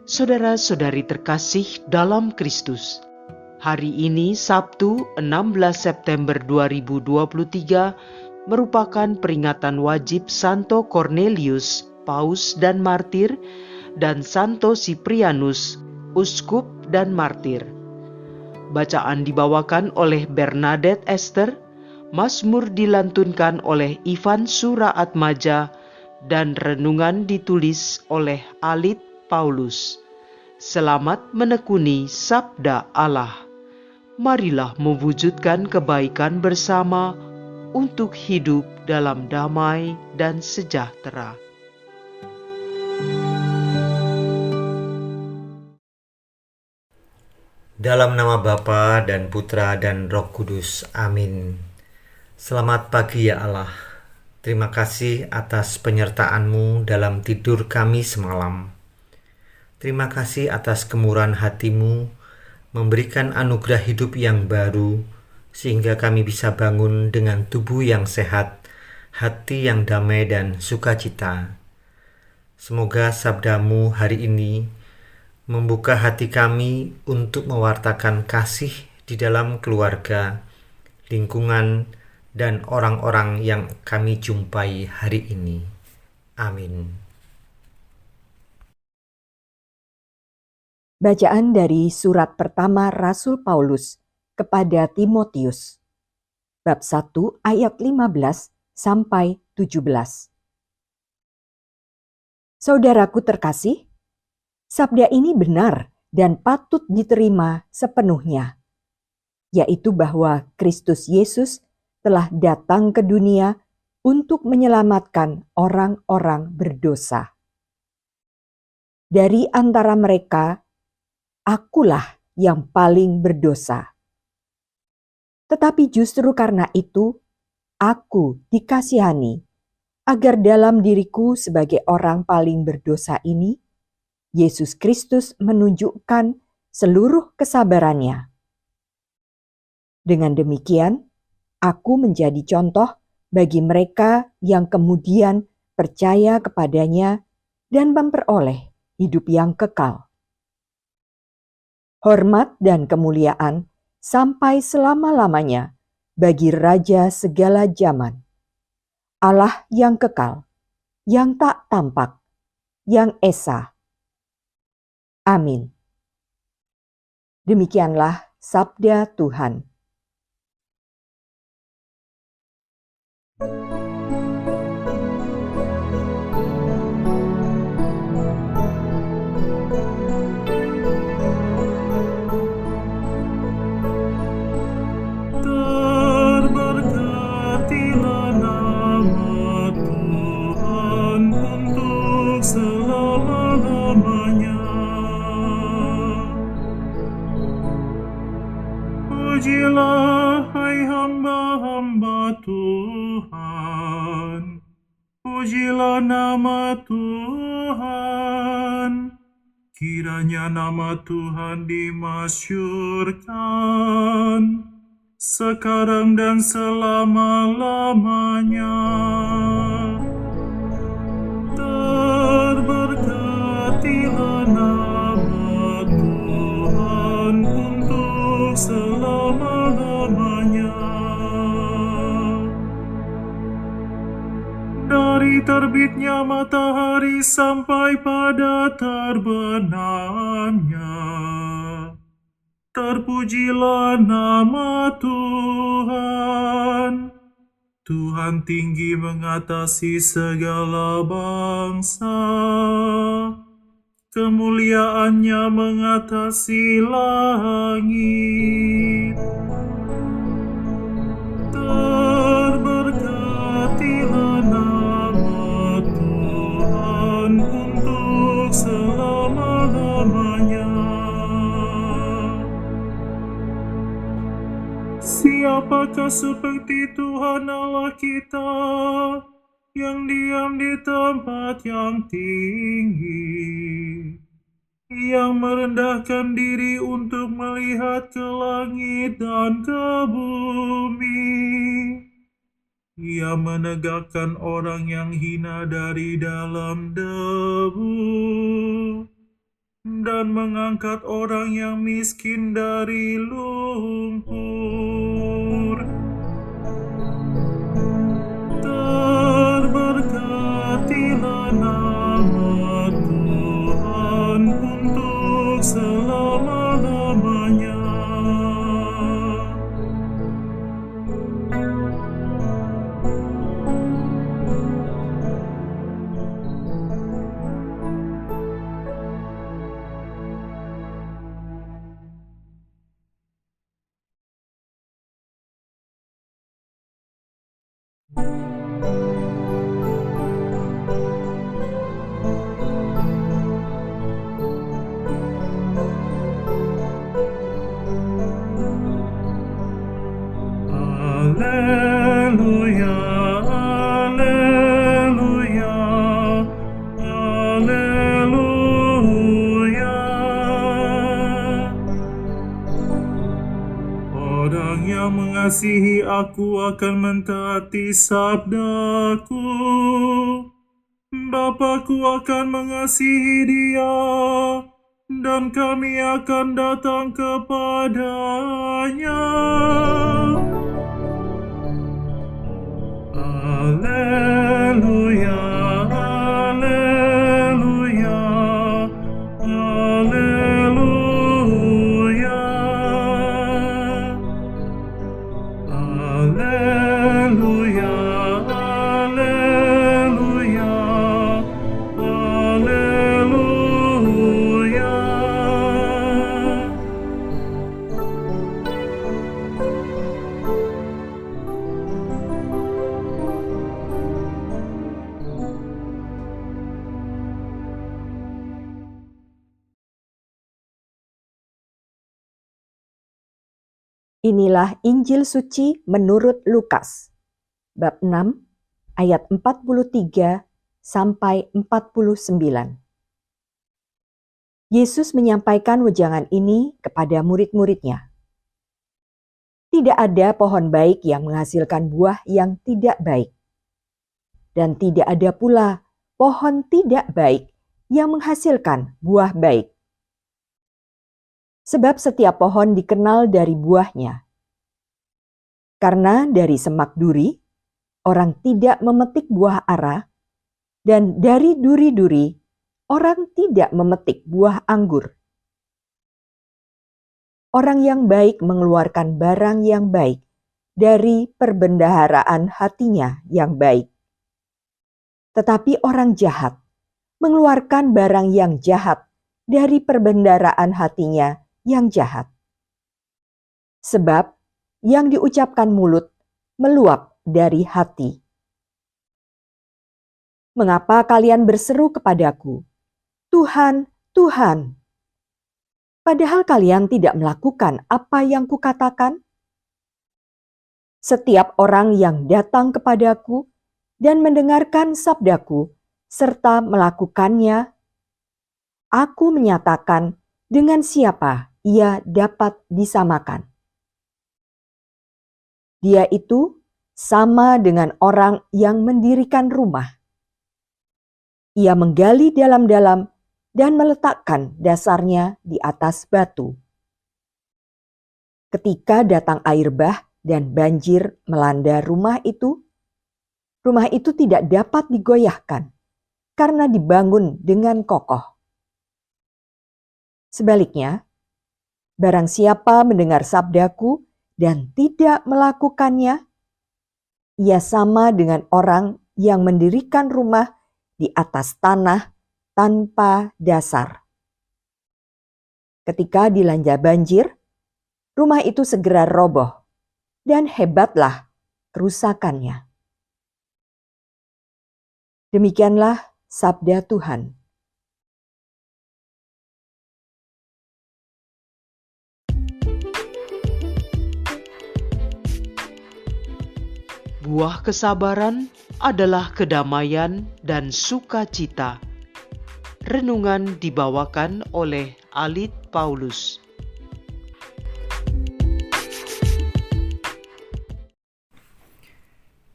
Saudara-saudari terkasih dalam Kristus, hari ini Sabtu 16 September 2023 merupakan peringatan wajib Santo Cornelius, Paus dan Martir, dan Santo Siprianus, Uskup dan Martir. Bacaan dibawakan oleh Bernadette Esther, Mazmur dilantunkan oleh Ivan Suraatmaja, dan renungan ditulis oleh Alit Paulus. Selamat menekuni sabda Allah. Marilah mewujudkan kebaikan bersama untuk hidup dalam damai dan sejahtera. Dalam nama Bapa dan Putra dan Roh Kudus. Amin. Selamat pagi ya Allah. Terima kasih atas penyertaan-Mu dalam tidur kami semalam. Terima kasih atas kemurahan hati-Mu memberikan anugerah hidup yang baru sehingga kami bisa bangun dengan tubuh yang sehat, hati yang damai dan sukacita. Semoga sabda-Mu hari ini membuka hati kami untuk mewartakan kasih di dalam keluarga, lingkungan, dan orang-orang yang kami jumpai hari ini. Amin. Bacaan dari surat pertama Rasul Paulus kepada Timotius, bab 1 ayat 15 sampai 17. Saudaraku terkasih, sabda ini benar dan patut diterima sepenuhnya, yaitu bahwa Kristus Yesus telah datang ke dunia untuk menyelamatkan orang-orang berdosa. Dari antara mereka, akulah yang paling berdosa. Tetapi justru karena itu, aku dikasihani, agar dalam diriku sebagai orang paling berdosa ini, Yesus Kristus menunjukkan seluruh kesabarannya. Dengan demikian, aku menjadi contoh bagi mereka yang kemudian percaya kepadanya dan memperoleh hidup yang kekal. Hormat dan kemuliaan sampai selama-lamanya bagi Raja segala zaman, Allah yang kekal, yang tak tampak, yang esa. Amin. Demikianlah sabda Tuhan. Terberkatilah nama Tuhan untuk selama-lamanya. Pujilah hai hamba-hamba Tuhan, pujilah nama Tuhan. Kiranya nama Tuhan dimasyhurkan sekarang dan selama-lamanya. Terberkatilah nama Tuhan untuk selama-lamanya. Dari terbitnya matahari sampai pada terbenamnya, terpujilah nama Tuhan. Tuhan tinggi mengatasi segala bangsa, kemuliaannya mengatasi langit. Terberkatilah nama Tuhan untuk selama-lamanya. Siapakah seperti Tuhan Allah kita, yang diam di tempat yang tinggi, yang merendahkan diri untuk melihat ke langit dan ke bumi. Ia menegakkan orang yang hina dari dalam debu dan mengangkat orang yang miskin dari lumpur. Terberkatilah nama Tuhan untuk selama-lamanya. Haleluya, haleluya, haleluya. Orang yang mengasihi aku akan mentaati sabdaku. Bapa-Ku akan mengasihi dia, dan kami akan datang kepadanya. Haleluya, haleluya, haleluya. Haleluya, haleluya, haleluya. Inilah Injil suci menurut Lukas, bab 6, ayat 43 sampai 49. Yesus menyampaikan wejangan ini kepada murid-muridnya. Tidak ada pohon baik yang menghasilkan buah yang tidak baik. Dan tidak ada pula pohon tidak baik yang menghasilkan buah baik. Sebab setiap pohon dikenal dari buahnya. Karena dari semak duri, orang tidak memetik buah ara, dan dari duri-duri, orang tidak memetik buah anggur. Orang yang baik mengeluarkan barang yang baik dari perbendaharaan hatinya yang baik. Tetapi orang jahat mengeluarkan barang yang jahat dari perbendaharaan hatinya yang jahat. Sebab yang diucapkan mulut meluap dari hati. Mengapa kalian berseru kepadaku, Tuhan, Tuhan, padahal kalian tidak melakukan apa yang kukatakan? Setiap orang yang datang kepadaku dan mendengarkan sabdaku serta melakukannya, aku menyatakan dengan siapa ia dapat disamakan. Dia itu sama dengan orang yang mendirikan rumah. Ia menggali dalam-dalam dan meletakkan dasarnya di atas batu. Ketika datang air bah dan banjir melanda rumah itu tidak dapat digoyahkan karena dibangun dengan kokoh. Sebaliknya, barang siapa mendengar sabdaku dan tidak melakukannya, ia sama dengan orang yang mendirikan rumah di atas tanah tanpa dasar. Ketika dilanda banjir, rumah itu segera roboh, dan hebatlah kerusakannya. Demikianlah sabda Tuhan. Buah kesabaran adalah kedamaian dan sukacita. Renungan dibawakan oleh Alit Paulus.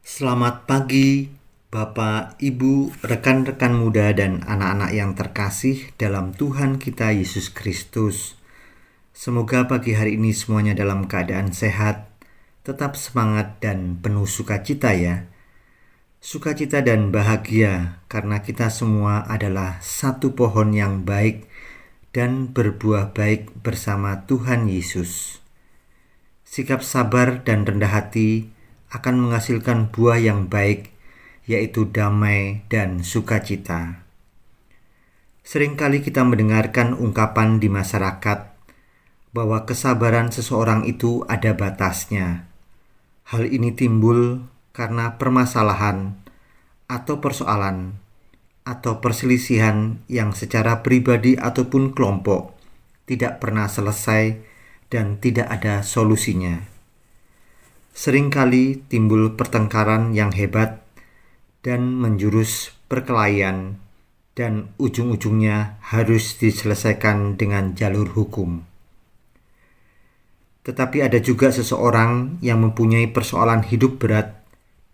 Selamat pagi Bapak, Ibu, rekan-rekan muda dan anak-anak yang terkasih dalam Tuhan kita Yesus Kristus. Semoga pagi hari ini semuanya dalam keadaan sehat, tetap semangat dan penuh sukacita ya. Sukacita dan bahagia karena kita semua adalah satu pohon yang baik dan berbuah baik bersama Tuhan Yesus. Sikap sabar dan rendah hati akan menghasilkan buah yang baik, yaitu damai dan sukacita. Seringkali kita mendengarkan ungkapan di masyarakat bahwa kesabaran seseorang itu ada batasnya. Hal ini timbul karena permasalahan atau persoalan atau perselisihan yang secara pribadi ataupun kelompok tidak pernah selesai dan tidak ada solusinya. Seringkali timbul pertengkaran yang hebat dan menjurus perkelahian, dan ujung-ujungnya harus diselesaikan dengan jalur hukum. Tetapi ada juga seseorang yang mempunyai persoalan hidup berat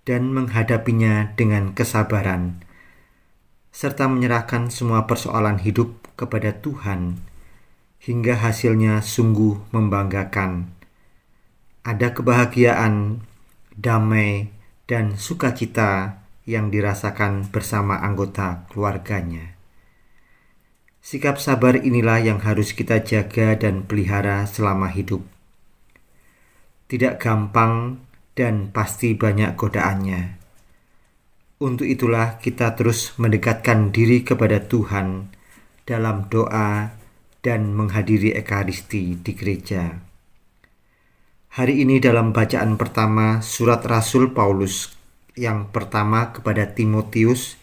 dan menghadapinya dengan kesabaran, serta menyerahkan semua persoalan hidup kepada Tuhan, hingga hasilnya sungguh membanggakan. Ada kebahagiaan, damai, dan sukacita yang dirasakan bersama anggota keluarganya. Sikap sabar inilah yang harus kita jaga dan pelihara selama hidup. Tidak gampang dan pasti banyak godaannya. Untuk itulah kita terus mendekatkan diri kepada Tuhan dalam doa dan menghadiri Ekaristi di gereja. Hari ini dalam bacaan pertama surat Rasul Paulus yang pertama kepada Timotius,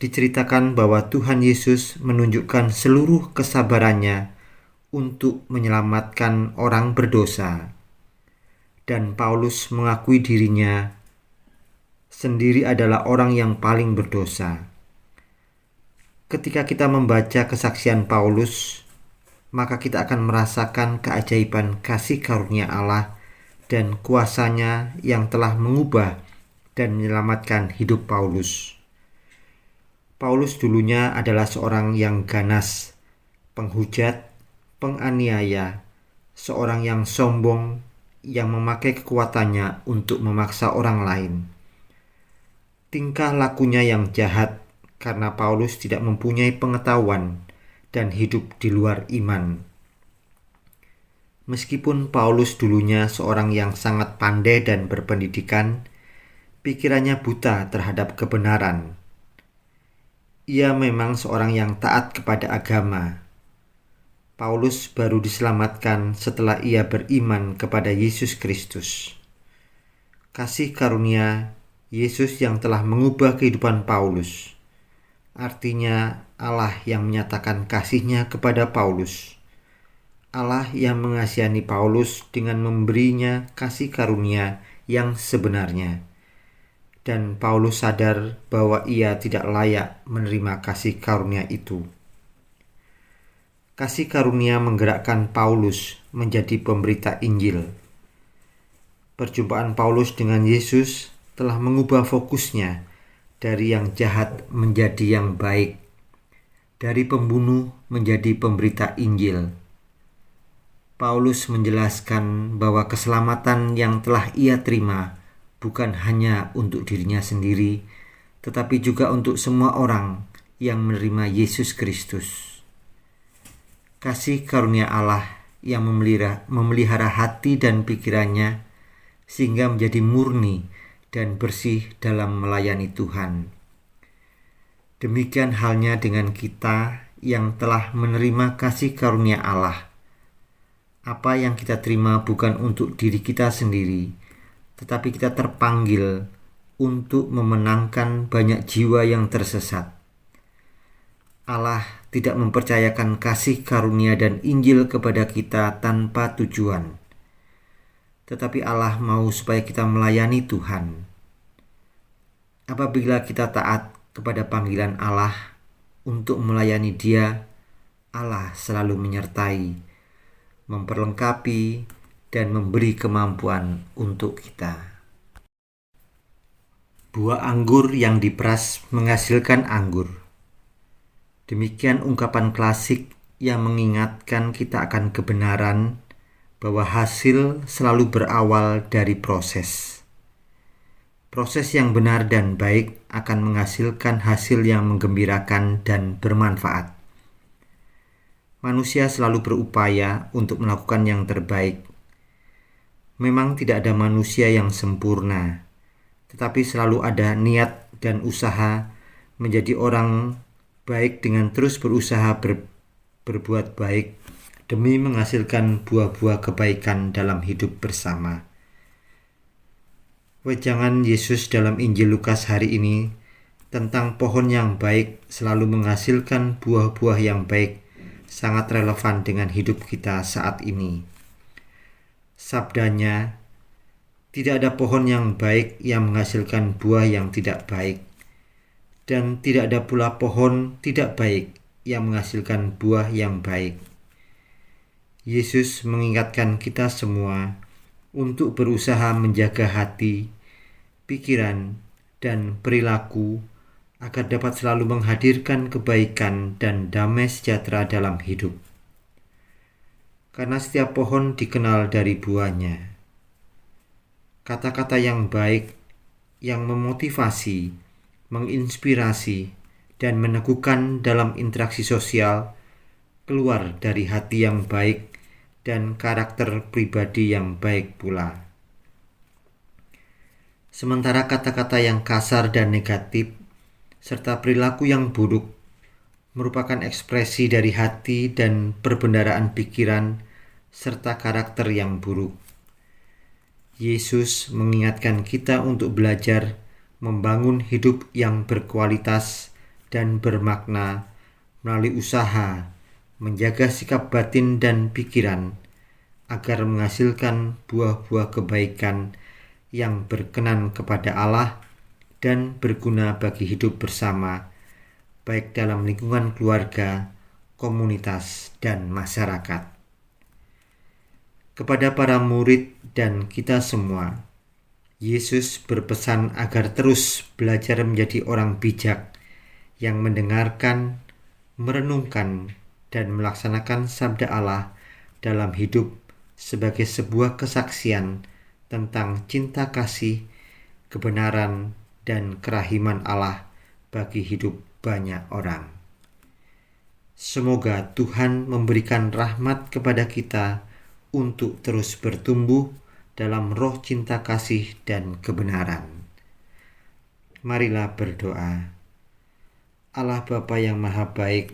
diceritakan bahwa Tuhan Yesus menunjukkan seluruh kesabarannya untuk menyelamatkan orang berdosa. Dan Paulus mengakui dirinya sendiri adalah orang yang paling berdosa. Ketika kita membaca kesaksian Paulus, maka kita akan merasakan keajaiban kasih karunia Allah dan kuasanya yang telah mengubah dan menyelamatkan hidup Paulus. Paulus dulunya adalah seorang yang ganas, penghujat, penganiaya, seorang yang sombong, yang memakai kekuatannya untuk memaksa orang lain. Tingkah lakunya yang jahat karena Paulus tidak mempunyai pengetahuan dan hidup di luar iman. Meskipun Paulus dulunya seorang yang sangat pandai dan berpendidikan, pikirannya buta terhadap kebenaran. Ia memang seorang yang taat kepada agama. Paulus baru diselamatkan setelah ia beriman kepada Yesus Kristus. Kasih karunia Yesus yang telah mengubah kehidupan Paulus. Artinya Allah yang menyatakan kasih-Nya kepada Paulus. Allah yang mengasihani Paulus dengan memberinya kasih karunia yang sebenarnya. Dan Paulus sadar bahwa ia tidak layak menerima kasih karunia itu. Kasih karunia menggerakkan Paulus menjadi pemberita Injil. Perjumpaan Paulus dengan Yesus telah mengubah fokusnya dari yang jahat menjadi yang baik, dari pembunuh menjadi pemberita Injil. Paulus menjelaskan bahwa keselamatan yang telah ia terima bukan hanya untuk dirinya sendiri, tetapi juga untuk semua orang yang menerima Yesus Kristus. Kasih karunia Allah yang memelihara hati dan pikirannya sehingga menjadi murni dan bersih dalam melayani Tuhan. Demikian halnya dengan kita yang telah menerima kasih karunia Allah. Apa yang kita terima bukan untuk diri kita sendiri, tetapi kita terpanggil untuk memenangkan banyak jiwa yang tersesat. Allah tidak mempercayakan kasih karunia dan Injil kepada kita tanpa tujuan. Tetapi Allah mau supaya kita melayani Tuhan. Apabila kita taat kepada panggilan Allah untuk melayani Dia, Allah selalu menyertai, memperlengkapi, dan memberi kemampuan untuk kita. Buah anggur yang diperas menghasilkan anggur. Demikian ungkapan klasik yang mengingatkan kita akan kebenaran bahwa hasil selalu berawal dari proses. Proses yang benar dan baik akan menghasilkan hasil yang menggembirakan dan bermanfaat. Manusia selalu berupaya untuk melakukan yang terbaik. Memang tidak ada manusia yang sempurna, tetapi selalu ada niat dan usaha menjadi orang baik dengan terus berusaha berbuat baik demi menghasilkan buah-buah kebaikan dalam hidup bersama. Wejangan Yesus dalam Injil Lukas hari ini tentang pohon yang baik selalu menghasilkan buah-buah yang baik sangat relevan dengan hidup kita saat ini. Sabdanya, tidak ada pohon yang baik yang menghasilkan buah yang tidak baik, dan tidak ada pula pohon tidak baik yang menghasilkan buah yang baik. Yesus mengingatkan kita semua untuk berusaha menjaga hati, pikiran, dan perilaku agar dapat selalu menghadirkan kebaikan dan damai sejahtera dalam hidup. Karena setiap pohon dikenal dari buahnya. Kata-kata yang baik, yang memotivasi, menginspirasi, dan meneguhkan dalam interaksi sosial keluar dari hati yang baik dan karakter pribadi yang baik pula. Sementara kata-kata yang kasar dan negatif, serta perilaku yang buruk, merupakan ekspresi dari hati dan perbendaharaan pikiran, serta karakter yang buruk. Yesus mengingatkan kita untuk belajar membangun hidup yang berkualitas dan bermakna melalui usaha menjaga sikap batin dan pikiran agar menghasilkan buah-buah kebaikan yang berkenan kepada Allah dan berguna bagi hidup bersama, baik dalam lingkungan keluarga, komunitas, dan masyarakat. Kepada para murid dan kita semua, Yesus berpesan agar terus belajar menjadi orang bijak yang mendengarkan, merenungkan, dan melaksanakan sabda Allah dalam hidup sebagai sebuah kesaksian tentang cinta kasih, kebenaran, dan kerahiman Allah bagi hidup banyak orang. Semoga Tuhan memberikan rahmat kepada kita untuk terus bertumbuh dalam roh cinta kasih dan kebenaran. Marilah berdoa. Allah Bapa yang Maha Baik,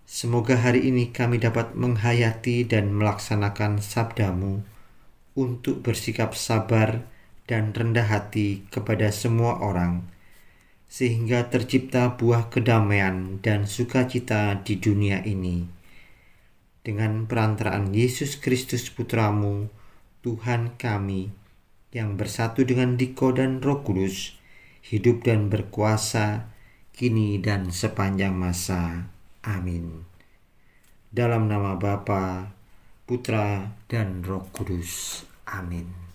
semoga hari ini kami dapat menghayati dan melaksanakan sabda-Mu untuk bersikap sabar dan rendah hati kepada semua orang, sehingga tercipta buah kedamaian dan sukacita di dunia ini. Dengan perantaraan Yesus Kristus Putra-Mu, Tuhan kami, yang bersatu dengan Diko dan Roh Kudus, hidup dan berkuasa, kini dan sepanjang masa. Amin. Dalam nama Bapa, Putra, dan Roh Kudus. Amin.